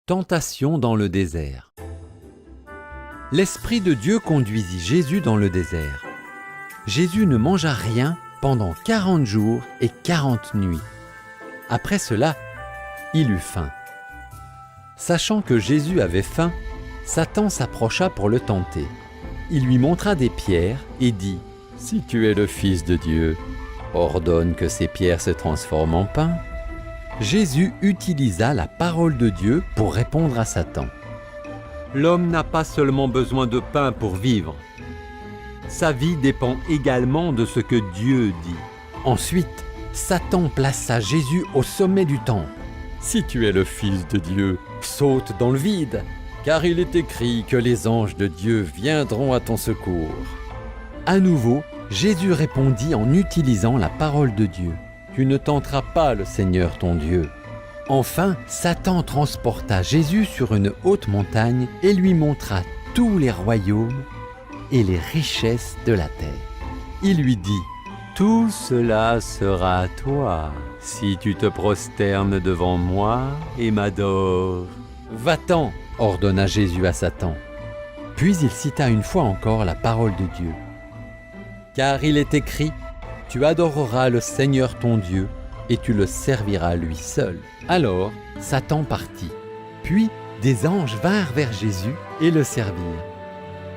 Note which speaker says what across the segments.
Speaker 1: Tentation dans le désert. L'Esprit de Dieu conduisit Jésus dans le désert. Jésus ne mangea rien pendant 40 jours et 40 nuits. Après cela, il eut faim. Sachant que Jésus avait faim, Satan s'approcha pour le tenter. Il lui montra des pierres et dit : « Si tu es le Fils de Dieu, ordonne que ces pierres se transforment en pain. » Jésus utilisa la parole de Dieu pour répondre à Satan. L'homme n'a pas seulement besoin de pain pour vivre. Sa vie dépend également de ce que Dieu dit. Ensuite, Satan plaça Jésus au sommet du temple. « Si tu es le Fils de Dieu, saute dans le vide, car il est écrit que les anges de Dieu viendront à ton secours. » À nouveau, Jésus répondit en utilisant la parole de Dieu. « Tu ne tenteras pas le Seigneur ton Dieu. » Enfin, Satan transporta Jésus sur une haute montagne et lui montra tous les royaumes et les richesses de la terre. Il lui dit : « Tout cela sera à toi, si tu te prosternes devant moi et m'adores. » « Va-t'en » ordonna Jésus à Satan. Puis il cita une fois encore la parole de Dieu. « Car il est écrit : tu adoreras le Seigneur ton Dieu, et tu le serviras lui seul. » Alors Satan partit. Puis des anges vinrent vers Jésus et le servirent.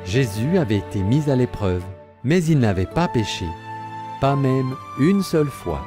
Speaker 1: Jésus avait été mis à l'épreuve, mais il n'avait pas péché, pas même une seule fois.